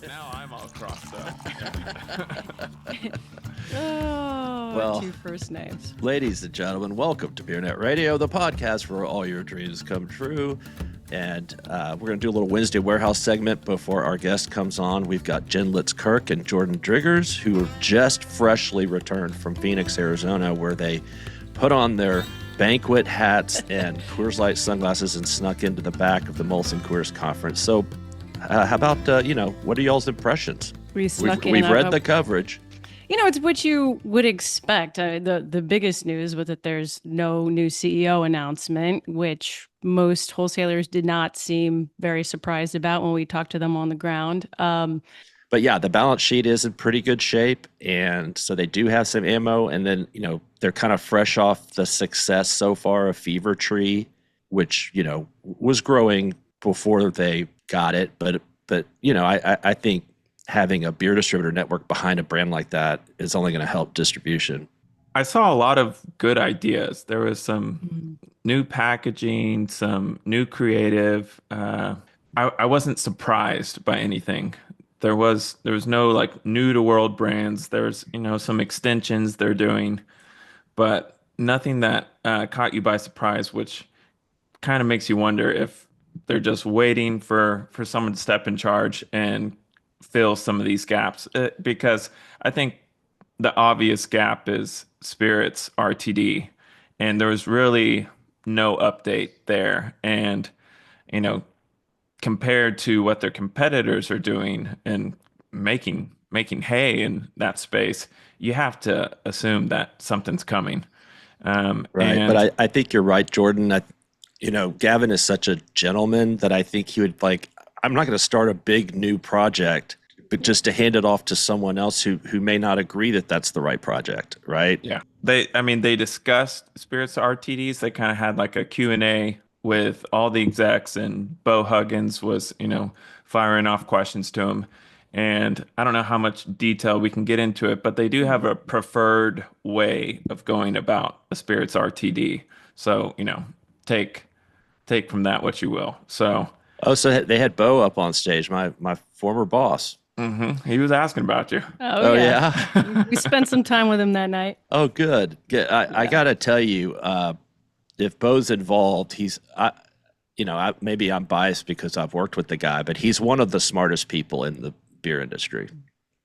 Now I'm all crossed up. Oh, Well, two first names. ladies and gentlemen, welcome to BeerNet Radio, the podcast where all your dreams come true. And we're going to do a little Wednesday warehouse segment before our guest comes on. We've got Jen Litz-Kirk and Jordan Driggers, who have just freshly returned from Phoenix, Arizona, where they put on their banquet hats and Coors Light sunglasses and snuck into the back of the Molson Coors conference. So how about, what are y'all's impressions? We snuck in. We've read the coverage. It's what you would expect. The biggest news was that there's no new CEO announcement, which most wholesalers did not seem very surprised about when we talked to them on the ground. But yeah, the balance sheet is in pretty good shape. And so they do have some ammo. And then, they're kind of fresh off the success so far of Fever Tree, which, was growing before they got it. But I think having a beer distributor network behind a brand like that is only going to help distribution. I saw a lot of good ideas. There was some new packaging, some new creative. I wasn't surprised by anything. There was no like new to world brands. There's some extensions they're doing, but nothing that caught you by surprise, which kind of makes you wonder if they're just waiting for someone to step in charge and fill some of these gaps, because I think the obvious gap is Spirits RTD, and there was really no update there. And compared to what their competitors are doing and making hay in that space, you have to assume that something's coming. Right. But I think you're right, Jordan. Gavin is such a gentleman that I think he would I'm not going to start a big new project, but just to hand it off to someone else who may not agree that that's the right project, right? Yeah. They discussed Spirits RTDs. They kind of had like a Q&A with all the execs, and Bo Huggins was, firing off questions to him. And I don't know how much detail we can get into it, but they do have a preferred way of going about a Spirits RTD. So, take from that what you will. So, so they had Bo up on stage, my former boss. he was asking about you. Oh yeah. We spent some time with him that night. Oh, good. I got to tell you, if Bo's involved, maybe I'm biased because I've worked with the guy, but he's one of the smartest people in the beer industry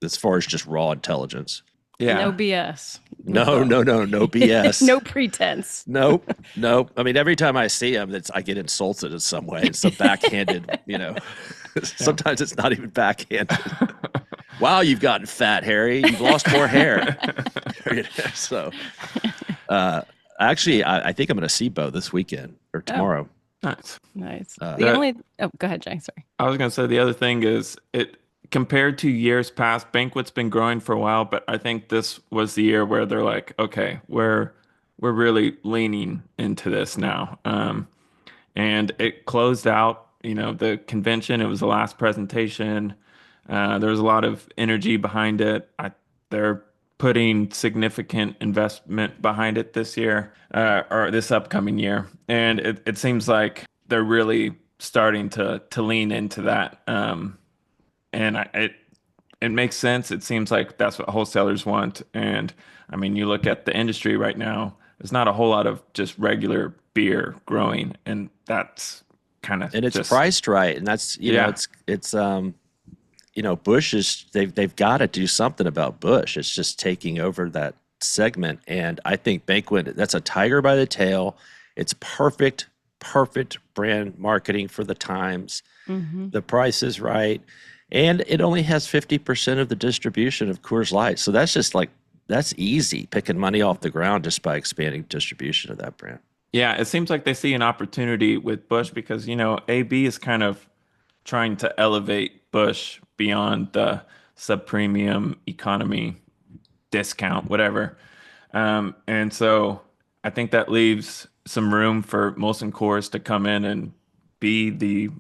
as far as just raw intelligence. Yeah. No BS. No BS. No pretense. Nope. I mean, every time I see him, I get insulted in some way. It's a backhanded, sometimes it's not even backhanded. Wow, you've gotten fat, Harry. You've lost more hair. So, actually, I think I'm going to see Bo this weekend or tomorrow. Nice. Go ahead, Jay. Sorry. I was going to say the other thing is compared to years past, Banquet's been growing for a while, but I think this was the year where they're like, okay, we're really leaning into this now. And it closed out, the convention. It was the last presentation. There was a lot of energy behind it. They're putting significant investment behind it this year, or this upcoming year. And it seems like they're really starting to lean into that. And it makes sense. It seems like that's what wholesalers want. And I mean, you look at the industry right now, there's not a whole lot of just regular beer growing. And that's kind of, and it's priced right. And that's, it's Busch is, they've got to do something about Busch. It's just taking over that segment. And I think Banquet, that's a tiger by the tail. It's perfect brand marketing for the times. Mm-hmm. The price is right. And it only has 50% of the distribution of Coors Light. So that's just that's easy, picking money off the ground just by expanding distribution of that brand. Yeah, it seems like they see an opportunity with Busch because, AB is kind of trying to elevate Busch beyond the sub-premium economy discount, whatever. And so I think that leaves some room for Molson Coors to come in and be the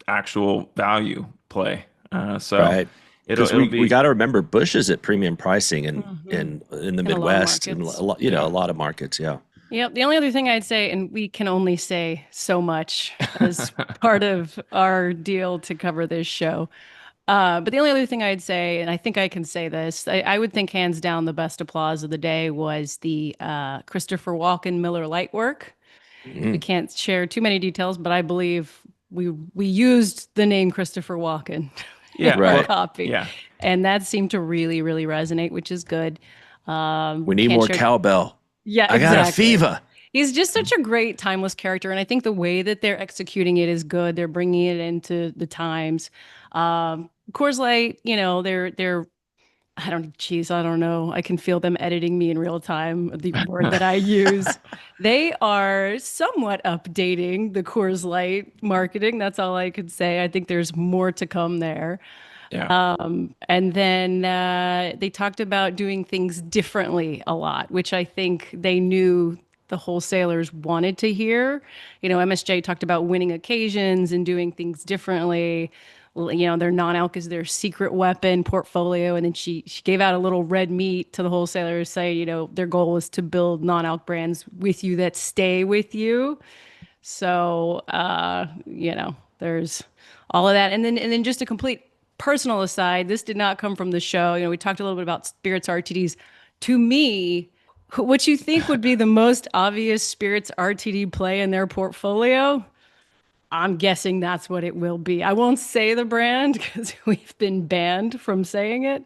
actual value play. Right. Because we got to remember Busch is at premium pricing in the Midwest and a lot of markets. Yeah. Yep. The only other thing I'd say, and we can only say so much as part of our deal to cover this show, But the only other thing I'd say, and I think I can say this, I would think hands down the best applause of the day was the Christopher Walken Miller Lite work. We Mm. can't share too many details, but I believe we used the name Christopher Walken in Yeah, our Right. well, copy, yeah, and that seemed to really, really resonate, which is good. We need Can't more share. cowbell. Yeah, I got a exactly. fever. He's just such a great timeless character, and I think the way that they're executing it is good. They're bringing it into the times. Coors Light, they're I don't know. I can feel them editing me in real time, the word that I use. They are somewhat updating the Coors Light marketing. That's all I could say. I think there's more to come there. yeah. And then they talked about doing things differently a lot, which I think they knew the wholesalers wanted to hear. MSJ talked about winning occasions and doing things differently. Their non-alc is their secret weapon portfolio. And then she gave out a little red meat to the wholesalers, say, their goal is to build non-alc brands with you that stay with you. So, there's all of that. And then just a complete personal aside, this did not come from the show. We talked a little bit about spirits RTDs. To me, what you think would be the most obvious spirits RTD play in their portfolio, I'm guessing that's what it will be. I won't say the brand because we've been banned from saying it,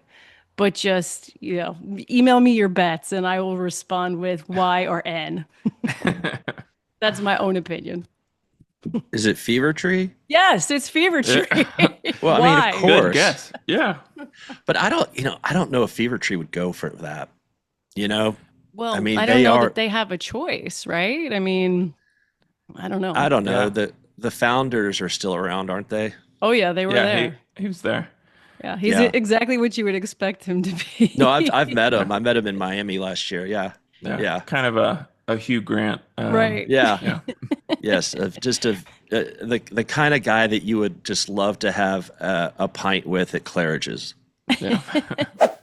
but just, email me your bets and I will respond with Y or N. That's my own opinion. Is it Fever Tree? Yes, it's Fever Tree. Well, I mean, of Why? Good course. guess. Yeah. But I don't know if Fever Tree would go for that. You know, I Well, mean, I don't they know are. that they have a choice, right? I mean, I don't know. I don't know. Yeah. The founders are still around, aren't they? Oh yeah, they were Yeah, he there. he was there. Yeah, he's Yeah. exactly what you would expect him to No, I've be. met Yeah. him. I met him in Miami last year. Yeah. Yeah. Yeah. Kind of a Hugh Grant. Right. Yeah. Yeah. Yes. Just the kind of guy that you would just love to have a pint with at Claridge's. Yeah.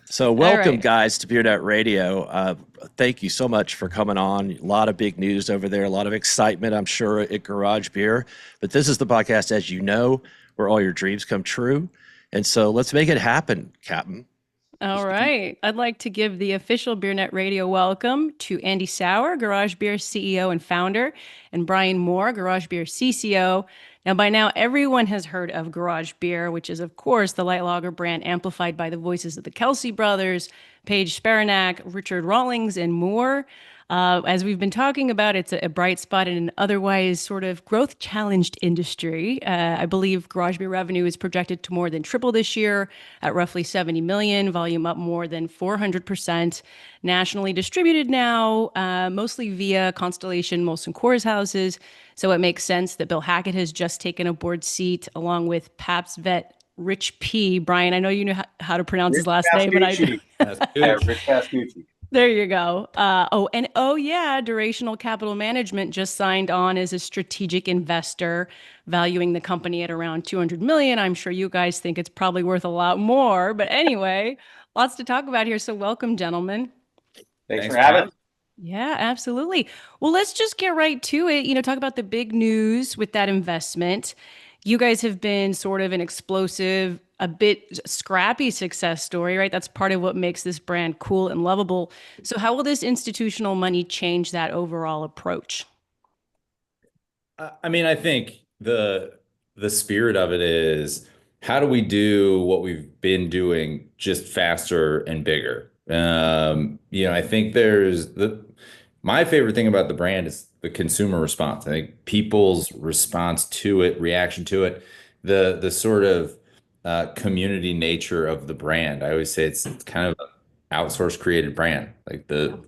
So, All welcome, right. guys, to Beer Net Radio. Thank you so much for coming on. A lot of big news over there, a lot of excitement, I'm sure, at Garage Beer. But this is the podcast, as you know, where all your dreams come true. And so, let's make it happen, Captain. All right. I'd like to give the official BeerNet Radio welcome to Andy Sauer, Garage Beer CEO and founder, and Brian Mohr, Garage Beer CCO. Now, by now, everyone has heard of Garage Beer, which is, of course, the light lager brand amplified by the voices of the Kelsey brothers, Paige Sparanak, Richard Rawlings, and more. As we've been talking about, it's a bright spot in an otherwise sort of growth challenged industry. I believe garage beer revenue is projected to more than triple this year at roughly 70 million, volume up more than 400%. Nationally distributed now, mostly via Constellation, Molson Coors houses. So it makes sense that Bill Hackett has just taken a board seat along with Pabst vet Rich P. Brian, I know you know how to pronounce his Rich last name, but I. Pascucci. Rich Pascucci. There you go. Oh yeah, Durational Capital Management just signed on as a strategic investor, valuing the company at around 200 million. I'm sure you guys think it's probably worth a lot more, but anyway, lots to talk about here. So welcome, gentlemen. Thanks for having us. Yeah, absolutely. Well, let's just get right to it. Talk about the big news with that investment. You guys have been sort of an explosive, a bit scrappy success story, right? That's part of what makes this brand cool and lovable. So, how will this institutional money change that overall approach? I mean, I think the spirit of it is how do we do what we've been doing just faster and bigger? I think there's my favorite thing about the brand is the consumer response. I think people's response to it, reaction to it, the sort of community nature of the brand. I always say it's kind of an outsourced created brand. Like the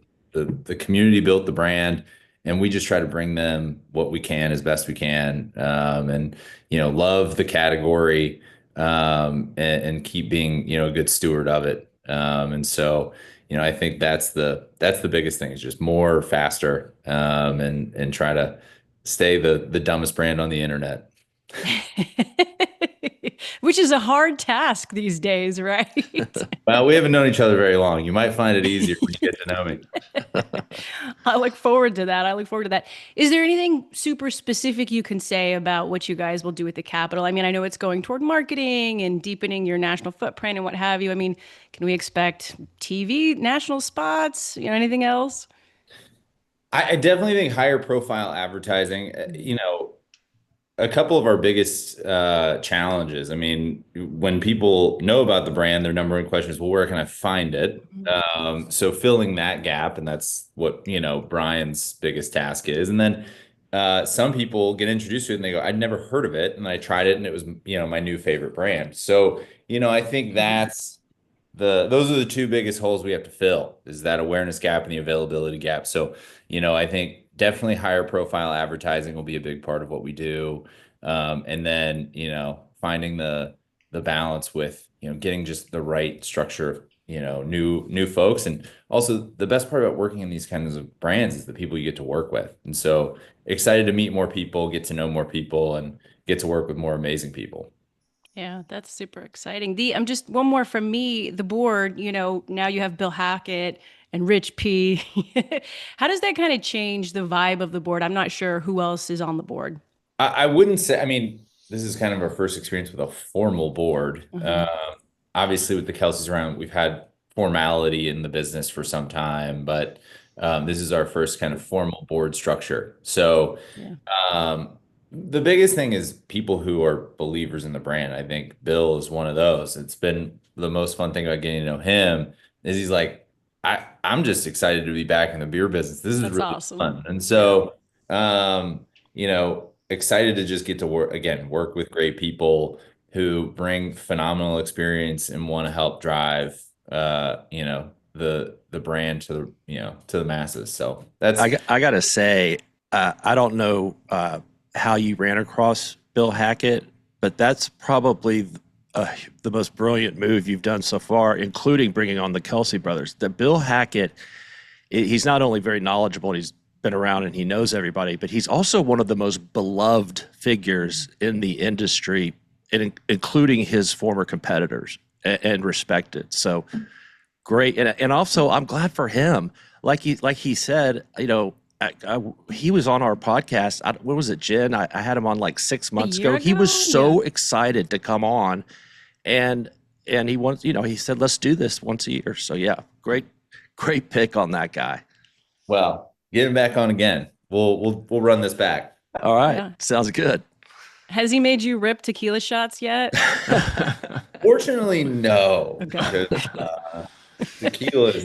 community built the brand, and we just try to bring them what we can as best we can, and love the category, and keep being a good steward of it. And so I think that's the biggest thing is just more faster, and try to stay the dumbest brand on the internet. which is a hard task these days, right? Well, we haven't known each other very long. You might find it easier when you get to know me. I look forward to that. I look forward to that. Is there anything super specific you can say about what you guys will do with the capital? I mean, I know it's going toward marketing and deepening your national footprint and what have you. I mean, can we expect TV, national spots, anything else? I definitely think higher profile advertising, a couple of our biggest challenges. I mean, when people know about the brand, their number one question is, well, where can I find it? So filling that gap, and that's what, Brian's biggest task is. And then some people get introduced to it and they go, I'd never heard of it. And I tried it and it was, my new favorite brand. So, I think those are the two biggest holes we have to fill, is that awareness gap and the availability gap. So, I think definitely higher profile advertising will be a big part of what we do. And then, finding the balance with, getting just the right structure of, new folks. And also the best part about working in these kinds of brands is the people you get to work with. And so excited to meet more people, get to know more people, and get to work with more amazing people. Yeah, that's super exciting. I'm just one more from me. The board, now you have Bill Hackett and Rich P. How does that kind of change the vibe of the board? I'm not sure who else is on the board. I wouldn't say, I mean, this is kind of our first experience with a formal board. Obviously, with the Kelseys around, we've had formality in the business for some time, but this is our first kind of formal board structure. So, Yeah. the biggest thing is people who are believers in the brand. I think Bill is one of those. It's been the most fun thing about getting to know him is he's like, I'm just excited to be back in the beer business. This is That's really awesome. fun. And so, excited to just get to work with great people who bring phenomenal experience and want to help drive, the brand to the masses. So I gotta say, I don't know how you ran across Bill Hackett, but that's probably the most brilliant move you've done so far, including bringing on the Kelsey brothers. The Bill Hackett, he's not only very knowledgeable, and he's been around and he knows everybody, but he's also one of the most beloved figures in the industry, including his former competitors, and respected. So great, and also I'm glad for him. Like he said, he was on our podcast. What was it, Jen? I had him on like 6 months year ago. He was ago? so Yeah. excited to come on, and he wants, he said, let's do this once a year. So yeah, great pick on that guy. well, get him back on again. We'll run this back. All right, Yeah. sounds good. Has he made you rip tequila shots yet? Fortunately, no. Okay. Because, tequila is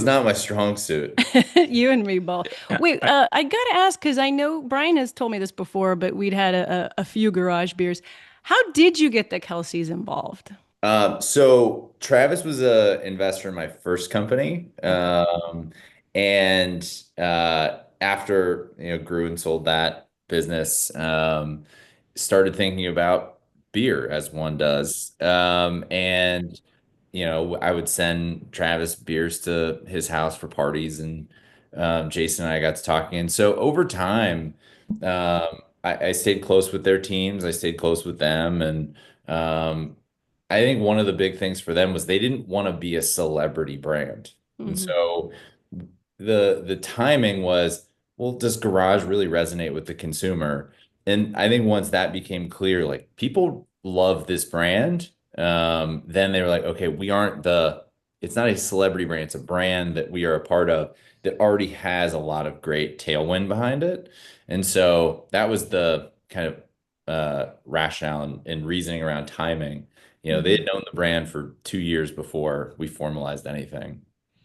not my strong suit. You and me both. Wait, I gotta ask because I know Brian has told me this before, but we'd had a few garage beers. How did you get the Kelseys involved? So Travis was a investor in my first company. And after grew and sold that business, started thinking about beer as one does. And I would send Travis beers to his house for parties, and Jason and I got to talking. And so over time, I stayed close with their teams. I stayed close with them, and I think one of the big things for them was they didn't want to be a celebrity brand. And Hmm. so the timing was, well, does garage really resonate with the consumer? And I think once that became clear, like people love this brand, then they were like, okay, it's not a celebrity brand, it's a brand that we are a part of that already has a lot of great tailwind behind it. And so that was the kind of rationale and reasoning around timing. They had known the brand for 2 years before we formalized anything.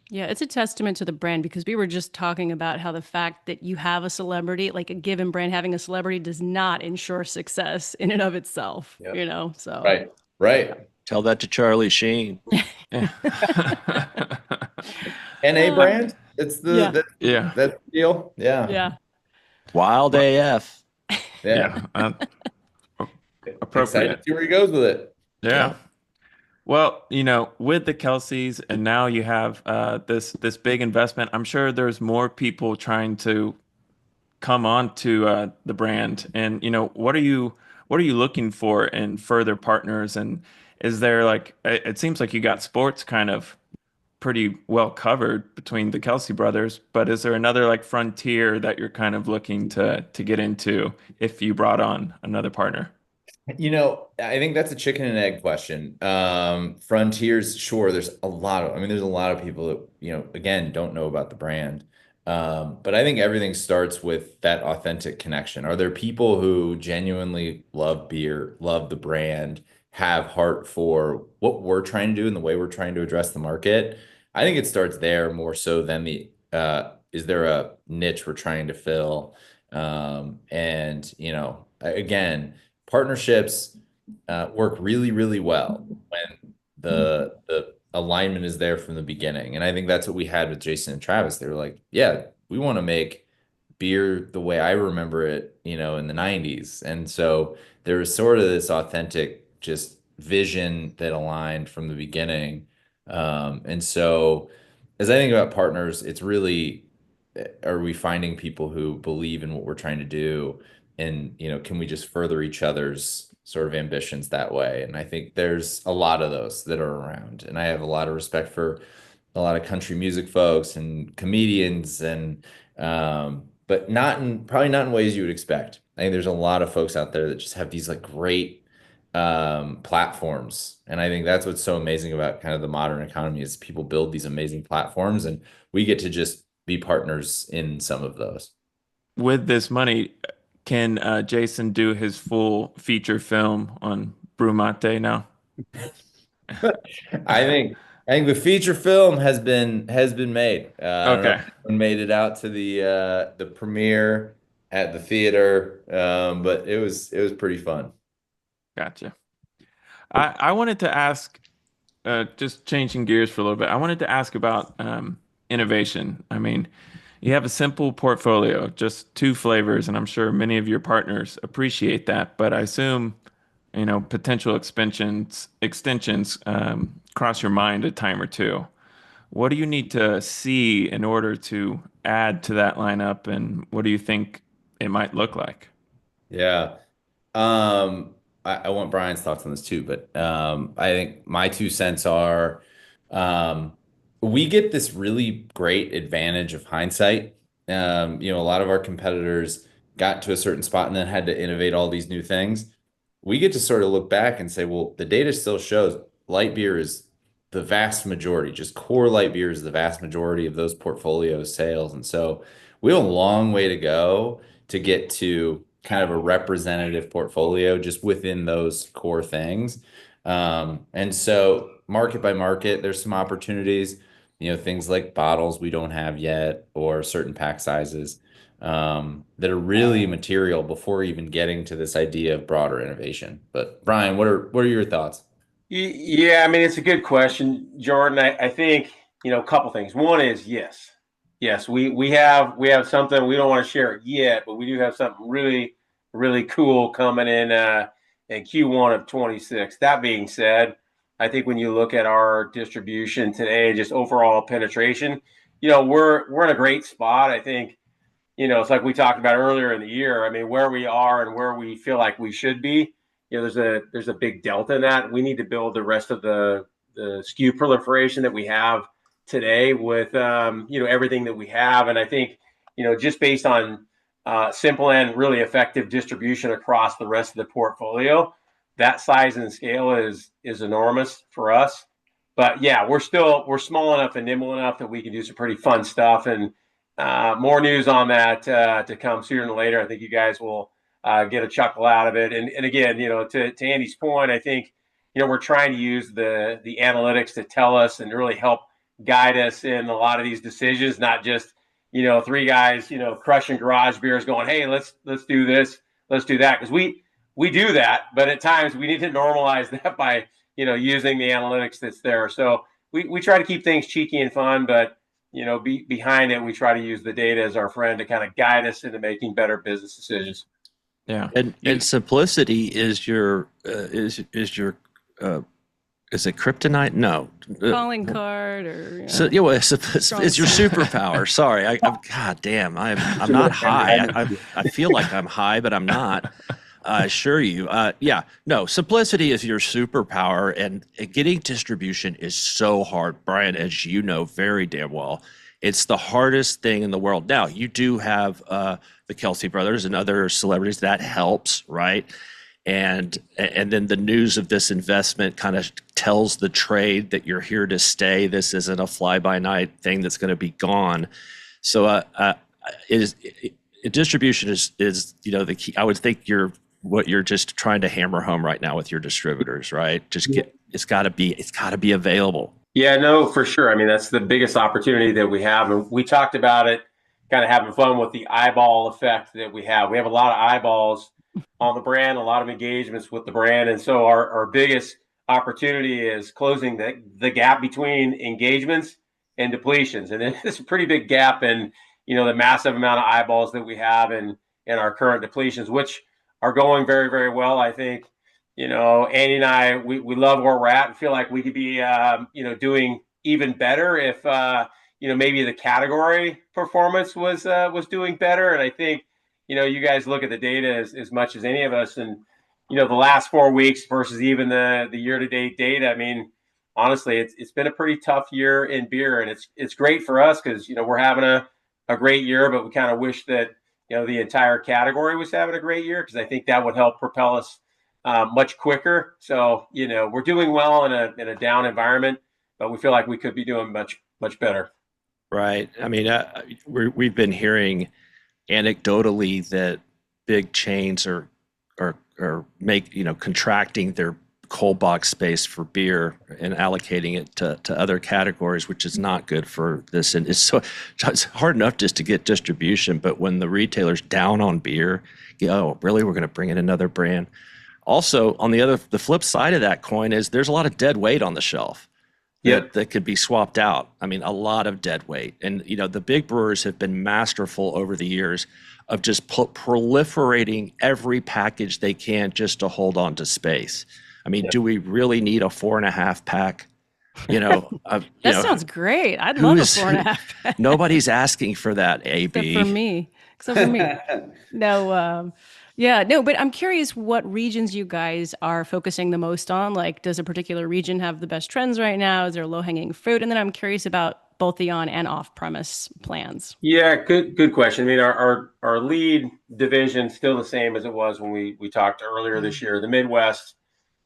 Yeah, it's a testament to the brand because we were just talking about how the fact that you have a celebrity, like a given brand having a celebrity, does not ensure success in and of itself, Yeah. So. Right. Right. Tell that to Charlie Sheen. Yeah. NA brand? It's Yeah. Yeah. that's the deal. Yeah. Yeah. Wild Well, AF. Yeah. yeah. Excited Appropriate. to see where he goes with it. Yeah. Well, with the Kelseys, and now you have this big investment. I'm sure there's more people trying to come on to the brand. And what what are you looking for in further partners? And is there like it seems like you got sports kind of pretty well covered between the Kelsey brothers, but is there another like frontier that you're kind of looking to get into if you brought on another partner? I think that's a chicken and egg question. Frontiers, sure, there's a lot of people that, again, don't know about the brand. But I think everything starts with that authentic connection. Are there people who genuinely love beer, love the brand, have heart for what we're trying to do and the way we're trying to address the market? I think it starts there more so than is there a niche we're trying to fill? Again, partnerships work really, really well when the alignment is there from the beginning. And I think that's what we had with Jason and Travis. They were like, yeah, we want to make beer the way I remember it, in the 90s. And so there was sort of this authentic just vision that aligned from the beginning. And so as I think about partners, it's really, are we finding people who believe in what we're trying to do? And, can we just further each other's sort of ambitions that way? And I think there's a lot of those that are around. And I have a lot of respect for a lot of country music folks and comedians but probably not in ways you would expect. I think there's a lot of folks out there that just have these like great platforms. And I think that's what's so amazing about kind of the modern economy is people build these amazing platforms and we get to just be partners in some of those. With this money, can Jason do his full feature film on Brumate now? I think I think the feature film has been made. I don't know Okay, if anyone made it out to the premiere at the theater, but it was pretty fun. gotcha. I wanted to ask, just changing gears for a little bit, I wanted to ask about innovation. I mean, you have a simple portfolio, just two flavors, and I'm sure many of your partners appreciate that. But I assume, potential extensions cross your mind a time or two. What do you need to see in order to add to that lineup, and what do you think it might look like? Yeah. I want Brian's thoughts on this too, but I think my 2 cents are um, we get this really great advantage of hindsight. A lot of our competitors got to a certain spot and then had to innovate all these new things. We get to sort of look back and say, well, the data still shows light beer is the vast majority, just core light beer is the vast majority of those portfolio sales. And so we have a long way to go to get to kind of a representative portfolio just within those core things. And so market by market, there's some opportunities, things like bottles we don't have yet or certain pack sizes that are really material before even getting to this idea of broader innovation. But Brian, what are your thoughts? Yeah, I mean, it's a good question, Jordan. I think, a couple things. One is yes. Yes, we have something we don't want to share it yet, but we do have something really, really cool coming in Q1 of 26. That being said, I think when you look at our distribution today, just overall penetration, we're in a great spot. I think, it's like we talked about earlier in the year. I mean, where we are and where we feel like we should be, there's a big delta in that. We need to build the rest of the SKU proliferation that we have today with everything that we have. And I think, just based on simple and really effective distribution across the rest of the portfolio, that size and scale is enormous for us. But yeah, we're small enough and nimble enough that we can do some pretty fun stuff. And more news on that to come sooner than later. I think you guys will get a chuckle out of it. And again, to Andy's point, I think, we're trying to use the analytics to tell us and really help guide us in a lot of these decisions, not just, three guys, crushing garage beers going, hey, let's do this, let's do that. Because we do that, but at times we need to normalize that by, using the analytics that's there. So we try to keep things cheeky and fun, but behind it, we try to use the data as our friend to kind of guide us into making better business decisions. Yeah. And simplicity is your is it kryptonite? No. Calling card or So yeah, well, it's your superpower. Sorry, God damn, I'm not high. I feel like I'm high, but I'm not. I assure you. Yeah, no, simplicity is your superpower, and getting distribution is so hard, Brian, as you know very damn well. It's the hardest thing in the world. Now, you do have the Kelsey brothers and other celebrities that helps, right? And then the news of this investment kind of tells the trade that you're here to stay. This isn't a fly by night thing that's going to be gone. So is distribution is the key. I would think what you're just trying to hammer home right now with your distributors, right? Just get it's got to be available. Yeah, no, for sure. I mean, that's the biggest opportunity that we have. And we talked about it, kind of having fun with the eyeball effect that we have. We have a lot of eyeballs on the brand, a lot of engagements with the brand. And so our biggest opportunity is closing the gap between engagements and depletions. And it's a pretty big gap in, the massive amount of eyeballs that we have in our current depletions, which are going very, very well. I think, Andy and I, we love where we're at and feel like we could be, doing even better if, maybe the category performance was doing better. And I think, you guys look at the data as much as any of us, and the last 4 weeks versus even the year to date data. I mean, honestly, it's been a pretty tough year in beer, and it's great for us because we're having a great year, but we kind of wish that the entire category was having a great year, because I think that would help propel us much quicker. So we're doing well in a down environment, but we feel like we could be doing much better. Right. I mean, we've been hearing anecdotally that big chains are contracting their cold box space for beer and allocating it to other categories, which is not good for this. And it's hard enough just to get distribution, but when the retailer's down on beer, oh, really, we're going to bring in another brand. Also, on the flip side of that coin is there's a lot of dead weight on the shelf. That could be swapped out. I mean, a lot of dead weight. And, the big brewers have been masterful over the years of just proliferating every package they can just to hold on to space. I mean, do we really need a 4.5 pack? That sounds great. I'd love a 4.5 pack. Nobody's asking for that, AB. Except for me. No, yeah, no, but I'm curious what regions you guys are focusing the most on. Like, does a particular region have the best trends right now? Is there low-hanging fruit? And then I'm curious about both the on and off-premise plans. Yeah, good question. I mean, our lead division still the same as it was when we talked earlier this year. The Midwest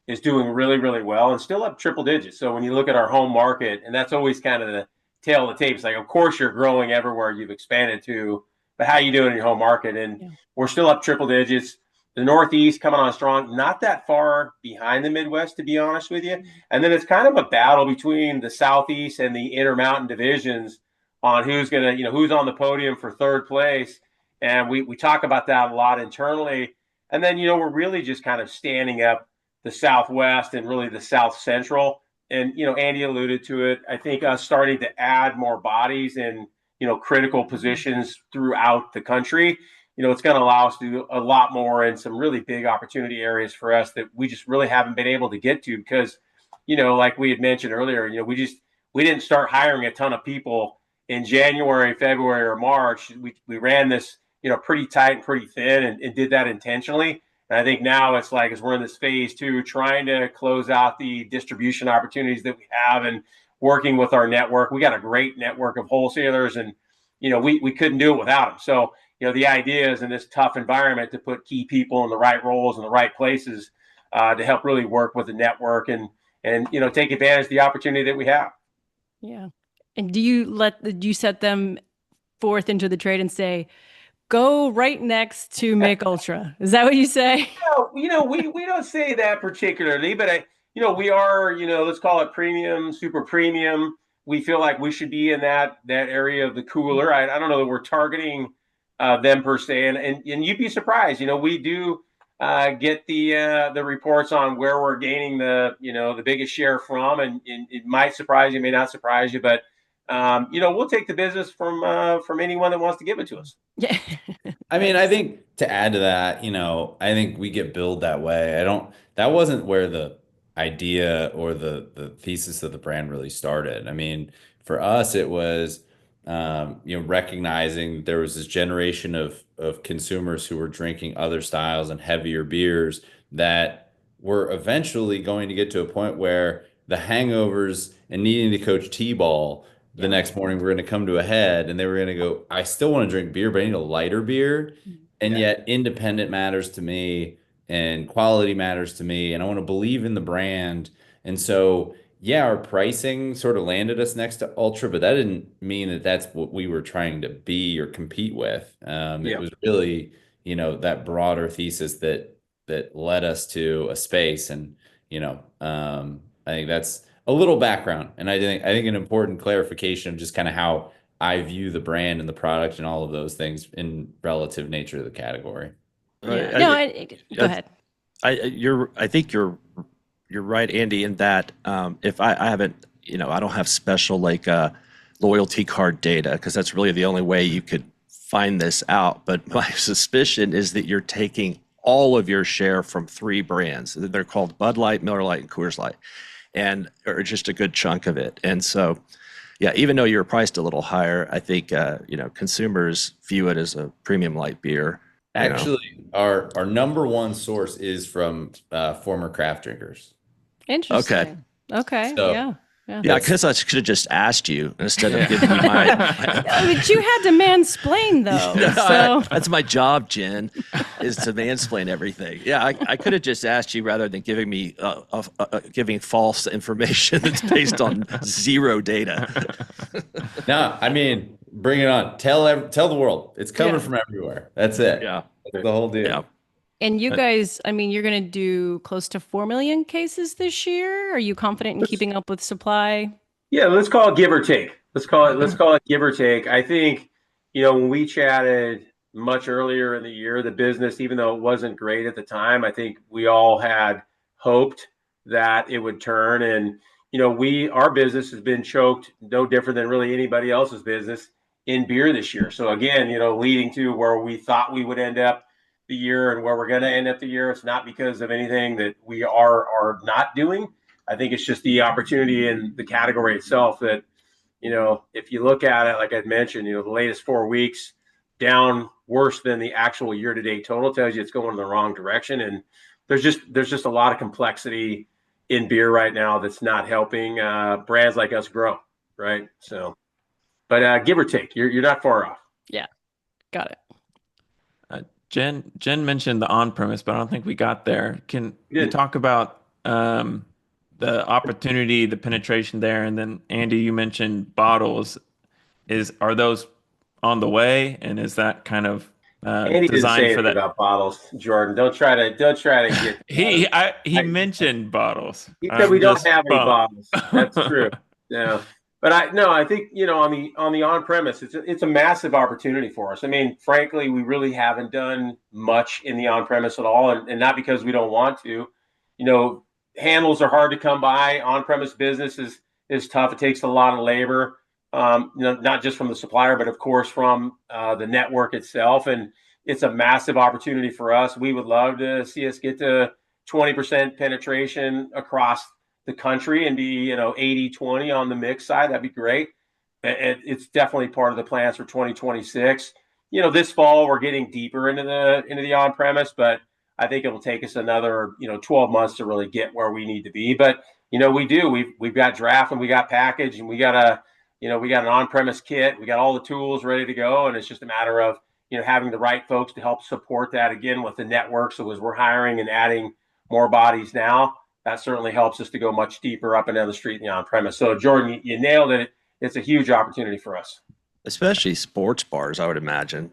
is doing really, really well and still up triple digits. So when you look at our home market, and that's always kind of the tail of the tape. It's like, of course, you're growing everywhere you've expanded to, but how you doing in your home market? And we're still up triple digits. The Northeast coming on strong, not that far behind the Midwest, to be honest with you. And then it's kind of a battle between the Southeast and the Intermountain divisions on who's going to, who's on the podium for third place. And we talk about that a lot internally. And then, we're really just kind of standing up the Southwest and really the South Central. And, Andy alluded to it. I think us starting to add more bodies in, critical positions throughout the country, it's going to allow us to do a lot more in some really big opportunity areas for us that we just really haven't been able to get to because, like we had mentioned earlier, we didn't start hiring a ton of people in January, February, or March. We ran this, pretty tight and pretty thin and did that intentionally. And I think now it's like, as we're in this phase two, trying to close out the distribution opportunities that we have and working with our network. We got a great network of wholesalers, and, we couldn't do it without them. So, the idea is in this tough environment to put key people in the right roles in the right places to help really work with the network and take advantage of the opportunity that we have. Yeah. And do you set them forth into the trade and say, go right next to Mick Ultra? Is that what you say? We don't say that particularly, but we are, let's call it premium, super premium. We feel like we should be in that area of the cooler. I don't know that we're targeting them per se, and you'd be surprised. We do get the reports on where we're gaining the biggest share from, and it might surprise you, may not surprise you, but we'll take the business from anyone that wants to give it to us. Yeah. I mean, I think to add to that, I think we get billed that way. That wasn't where the idea or the thesis of the brand really started. I mean, for us, it was, recognizing there was this generation of of consumers who were drinking other styles and heavier beers that were eventually going to get to a point where the hangovers and needing to coach T-ball the next morning were going to come to a head, and they were going to go, I still want to drink beer, but I need a lighter beer. And yet independent matters to me and quality matters to me, and I want to believe in the brand. And so, yeah, our pricing sort of landed us next to Ultra, but that didn't mean that that's what we were trying to be or compete with. It was really, that broader thesis that led us to a space. And, I think that's a little background. And I think an important clarification of just kind of how I view the brand and the product and all of those things in relative nature of the category. Yeah. No, go ahead. I think you're right, Andy, in that if I haven't, I don't have special like loyalty card data because that's really the only way you could find this out. But my suspicion is that you're taking all of your share from 3 brands. They're called Bud Light, Miller Lite, and Coors Light, or just a good chunk of it. And so, yeah, even though you're priced a little higher, I think consumers view it as a premium light beer. Actually, our number one source is from former craft drinkers. Interesting. Okay. So, yeah. Yeah, because I should have just asked you instead of giving you my. But you had to mansplain, though. So That's my job, Jen, is to mansplain everything. Yeah, I could have just asked you rather than giving me giving false information that's based on 0 data. No, I mean, bring it on. Tell the world. It's coming from everywhere. That's it. Yeah, that's the whole deal. Yeah. And you guys, I mean, you're going to do close to 4 million cases this year. Are you confident in keeping up with supply? Yeah, let's call it give or take. Let's call it give or take. I think, when we chatted much earlier in the year, the business, even though it wasn't great at the time, I think we all had hoped that it would turn. And, our business has been choked no different than really anybody else's business in beer this year. So again, leading to where we thought we would end up the year and where we're going to end up the year. It's not because of anything that we are not doing. I think it's just the opportunity in the category itself that, if you look at it, like I'd mentioned, the latest 4 weeks down worse than the actual year-to-date total tells you it's going in the wrong direction. And there's just a lot of complexity in beer right now that's not helping brands like us grow. Right. So, but give or take, you're not far off. Yeah. Got it. Jen mentioned the on-premise, but I don't think we got there. Can you talk about the opportunity, the penetration there? And then Andy, you mentioned bottles. Are those on the way? And is that kind of Andy designed didn't say for that? About bottles, Jordan. Don't try to get. He mentioned bottles. He said we don't have any bottles. That's true. Yeah. But I think on the on-premise, it's a massive opportunity for us. I mean, frankly, we really haven't done much in the on-premise at all, and not because we don't want to. Handles are hard to come by. On-premise business is tough. It takes a lot of labor, not just from the supplier, but of course from the network itself. And it's a massive opportunity for us. We would love to see us get to 20% penetration across the country and be 80-20 on the mix side. That'd be great. It's definitely part of the plans for 2026. This fall we're getting deeper into the on-premise, but I think it'll take us another 12 months to really get where we need to be. But we've got draft and we got package and we got an on-premise kit. We got all the tools ready to go, and it's just a matter of having the right folks to help support that again with the network. So as we're hiring and adding more bodies now, that certainly helps us to go much deeper up and down the street in the on-premise. So, Jordan, you nailed it. It's a huge opportunity for us. Especially sports bars, I would imagine.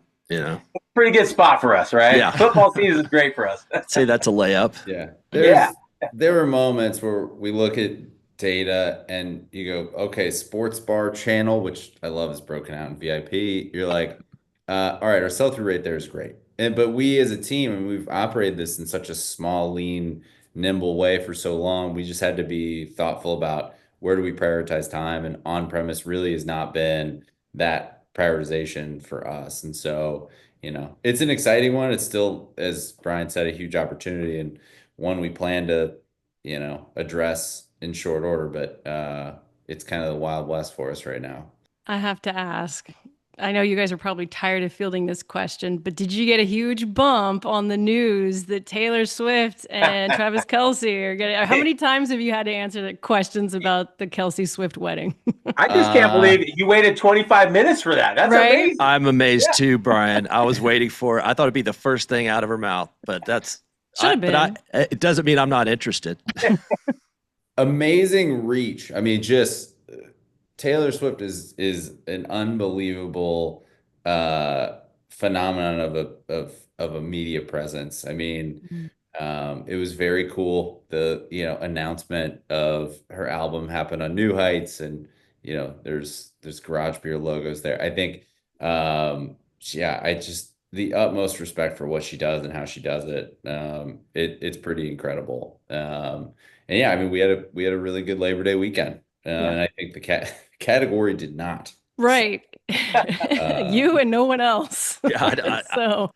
Pretty good spot for us, right? Yeah. Football season is great for us. I'd say that's a layup. Yeah. There are moments where we look at data and you go, okay, sports bar channel, which I love is broken out in VIP. You're like, all right, our sell-through rate there is great. But we as a team, and we've operated this in such a small, lean, nimble way for so long, we just had to be thoughtful about where do we prioritize time, and on-premise really has not been that prioritization for us. And so, it's an exciting one. It's still, as Brian said, a huge opportunity and one we plan to, address in short order, but it's kind of the Wild West for us right now. I have to ask, I know you guys are probably tired of fielding this question, but did you get a huge bump on the news that Taylor Swift and Travis Kelce are getting? How many times have you had to answer the questions about the Kelce Swift wedding? I just can't believe you waited 25 minutes for that. That's Right? amazing. I'm amazed too, Brian. I was waiting for it. I thought it'd be the first thing out of her mouth, but Should have been. it doesn't mean I'm not interested. Amazing reach. I mean, just Taylor Swift is an unbelievable phenomenon of a media presence. I mean, it was very cool. The announcement of her album happened on New Heights, and there's Garage Beer logos there. I think, yeah, I just the utmost respect for what she does and how she does it. It's pretty incredible. And yeah, I mean, we had a really good Labor Day weekend, and I think the category did not. Right. You and no one else. Yeah, So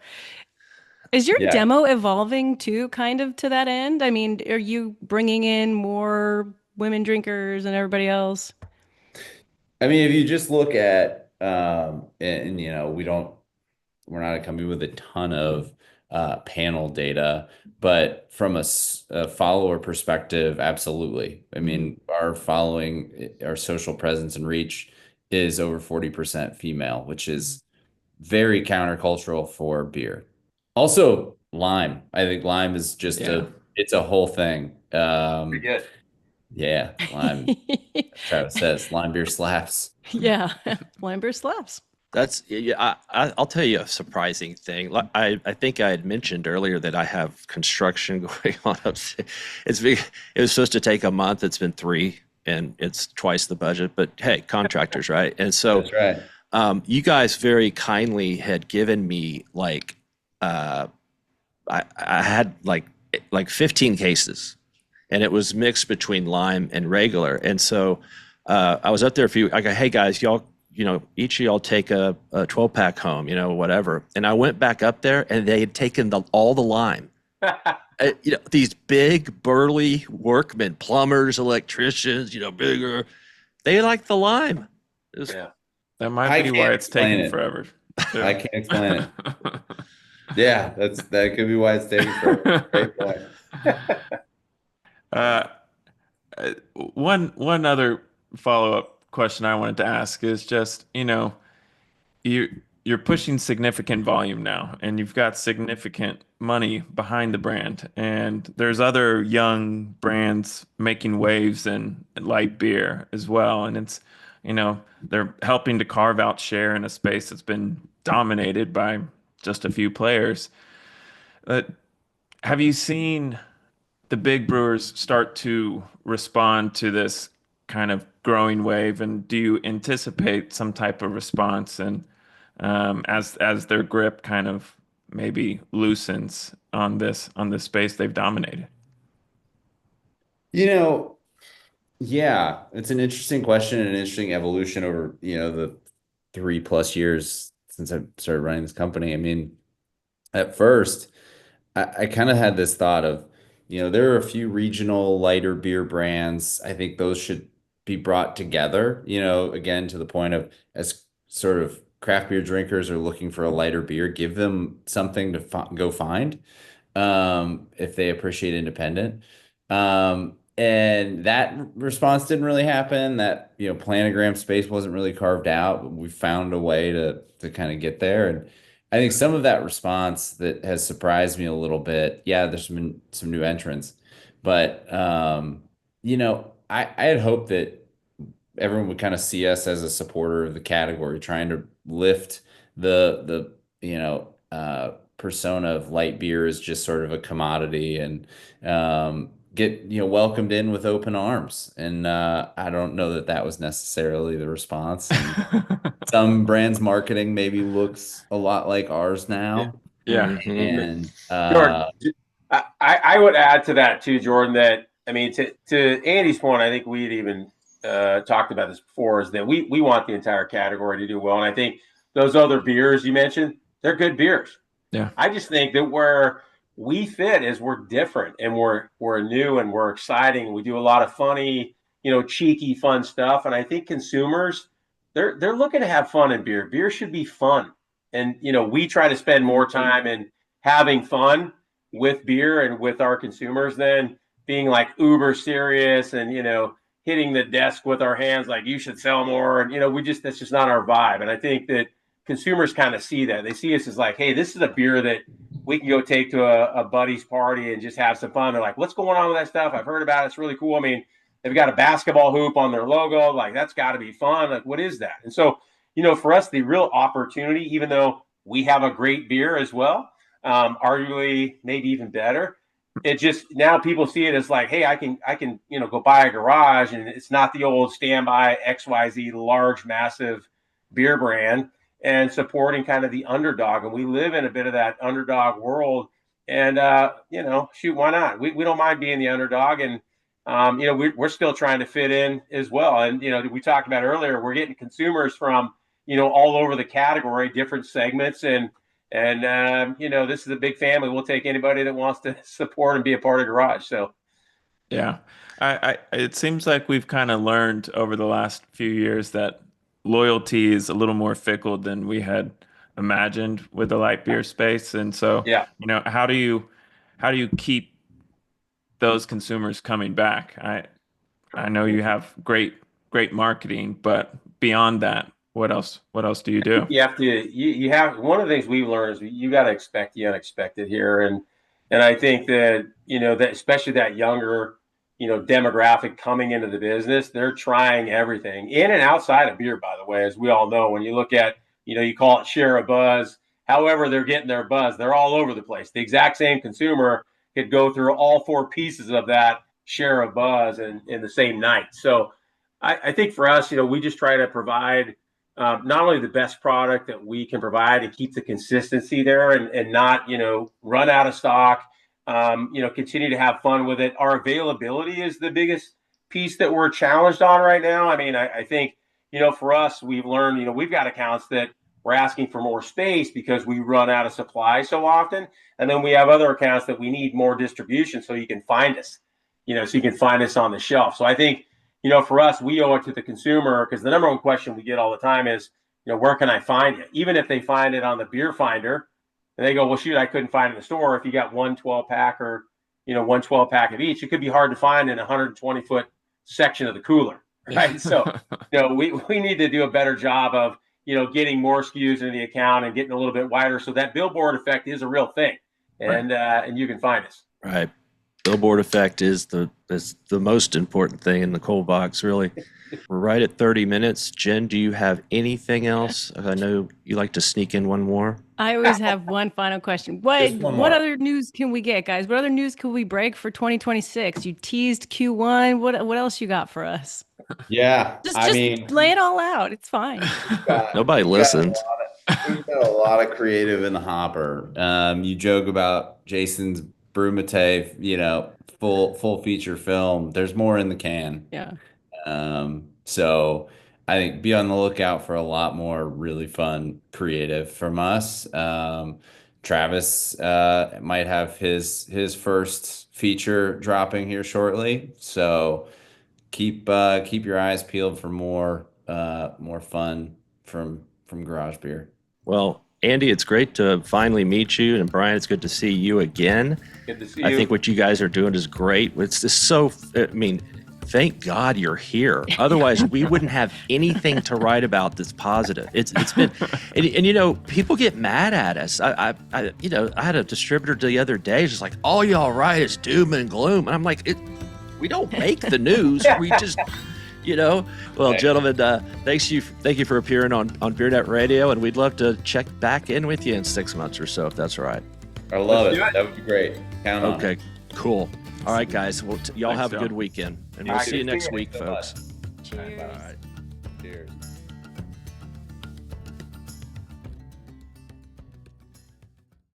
is your demo evolving too, kind of to that end? I mean, are you bringing in more women drinkers and everybody else? I mean, if you just look at, and we're not a company with a ton of panel data, but from a follower perspective, absolutely. I mean, our following, our social presence and reach is over 40% female, which is very countercultural for beer. Also, lime. I think lime is just it's a whole thing. Pretty good. Yeah, lime. Travis says lime beer slaps. Yeah, lime beer slaps. That's I'll tell you a surprising thing. I think I had mentioned earlier that I have construction going on upstairs. It was supposed to take a month. It's been 3, and it's twice the budget. But hey, contractors, right? And so That's right. you guys very kindly had given me I had like 15 cases, and it was mixed between lime and regular. And so I was up there I go, hey guys, y'all, each of y'all take a 12-pack home, whatever. And I went back up there, and they had taken all the lime. These big burly workmen, plumbers, electricians, bigger. They like the lime. That might be why it's taking forever. I can't explain it. Yeah, that could be why it's taking forever. Great point. One other follow-up question I wanted to ask is just, you're pushing significant volume now, and you've got significant money behind the brand, and there's other young brands making waves in light beer as well, and it's, they're helping to carve out share in a space that's been dominated by just a few players. Have you seen the big brewers start to respond to this kind of growing wave, and do you anticipate some type of response, and as their grip kind of maybe loosens on this space they've dominated? Yeah, it's an interesting question and an interesting evolution over, the 3+ years since I started running this company. I mean, at first, I kind of had this thought of, there are a few regional lighter beer brands. I think those should be brought together, again, to the point of, as sort of craft beer drinkers are looking for a lighter beer, give them something to go find, if they appreciate independent. And that response didn't really happen. That, planogram space wasn't really carved out, but we found a way to kind of get there. And I think some of that response that has surprised me a little bit. Yeah, there's been some new entrants, but I had hoped that everyone would kind of see us as a supporter of the category, trying to lift the persona of light beer as just sort of a commodity, and get welcomed in with open arms. And I don't know that was necessarily the response. And some brands' marketing maybe looks a lot like ours now. Yeah. And Jordan, I would add to that too, Jordan, that, I mean, to Andy's point, I think we'd even talked about this before, is that we want the entire category to do well. And I think those other beers you mentioned, they're good beers. Yeah. I just think that where we fit is we're different, and we're new, and we're exciting. We do a lot of funny, cheeky, fun stuff. And I think consumers they're looking to have fun in beer. Beer should be fun, and we try to spend more time in having fun with beer and with our consumers than being like uber serious and hitting the desk with our hands like you should sell more. And that's just not our vibe. And I think that consumers kind of see that. They see us as like, hey, this is a beer that we can go take to a buddy's party and just have some fun. They're like, what's going on with that stuff? I've heard about it. It's really cool. I mean, they've got a basketball hoop on their logo. Like, that's got to be fun. Like, what is that? And so, for us, the real opportunity, even though we have a great beer as well, arguably maybe even better, it just now people see it as like, hey, I can go buy a garage, and it's not the old standby XYZ large massive beer brand, and supporting kind of the underdog. And we live in a bit of that underdog world. And shoot, why not? We don't mind being the underdog. And we're still trying to fit in as well. And we talked about earlier, we're getting consumers from all over the category, different segments, and this is a big family. We'll take anybody that wants to support and be a part of Garage. So, yeah, it seems like we've kind of learned over the last few years that loyalty is a little more fickle than we had imagined with the light beer space. And so, yeah, how do you keep those consumers coming back? I know you have great marketing, but beyond that, what else do you do? You have one of the things we've learned is you got to expect the unexpected here. And I think that, that especially that younger, demographic coming into the business, they're trying everything in and outside of beer, by the way, as we all know. When you look at, you call it share a buzz, however they're getting their buzz, they're all over the place. The exact same consumer could go through all four pieces of that share a buzz in the same night. So I think for us, we just try to provide not only the best product that we can provide and keep the consistency there and not, run out of stock, continue to have fun with it. Our availability is the biggest piece that we're challenged on right now. I mean, I think, for us, we've learned, we've got accounts that we're asking for more space because we run out of supply so often. And then we have other accounts that we need more distribution so you can find us, so you can find us on the shelf. So I think, for us, we owe it to the consumer, because the number one question we get all the time is, where can I find it? Even if they find it on the beer finder and they go, well, shoot, I couldn't find it in the store. If you got 112-pack or, 112-pack of each, it could be hard to find in a 120-foot section of the cooler, right? So, we need to do a better job of, getting more SKUs into the account and getting a little bit wider. So that billboard effect is a real thing. And, and you can find us. Right. Billboard effect is the most important thing in the cold box, really. We're right at 30 minutes. Jen, do you have anything else? I know you like to sneak in one more. I always have one final question. What other news can we get, guys? What other news can we break for 2026? You teased Q1. What else you got for us? Yeah, just lay it all out. It's fine. Nobody listened. We've got a lot of creative in the hopper. You joke about Jason's Brumate, full feature film. There's more in the can. Yeah. So I think be on the lookout for a lot more really fun creative from us. Travis might have his first feature dropping here shortly. So keep your eyes peeled for more fun from Garage Beer. Well, Andy, it's great to finally meet you, and Brian, it's good to see you again. Good to see you. I think what you guys are doing is great. It's just so, thank God you're here. Otherwise, we wouldn't have anything to write about that's positive. It's been, and people get mad at us. I had a distributor the other day, just like, all y'all write is doom and gloom, and I'm like, we don't make the news. We just. Well, gentlemen, thank you for appearing on BeerNet Radio, and we'd love to check back in with you in 6 months or so, if that's all right. I love it. That would be great. Count on it. Okay, cool. All right, guys. Well, y'all have a good weekend, and we'll see you next week, folks. Cheers. All right. Cheers.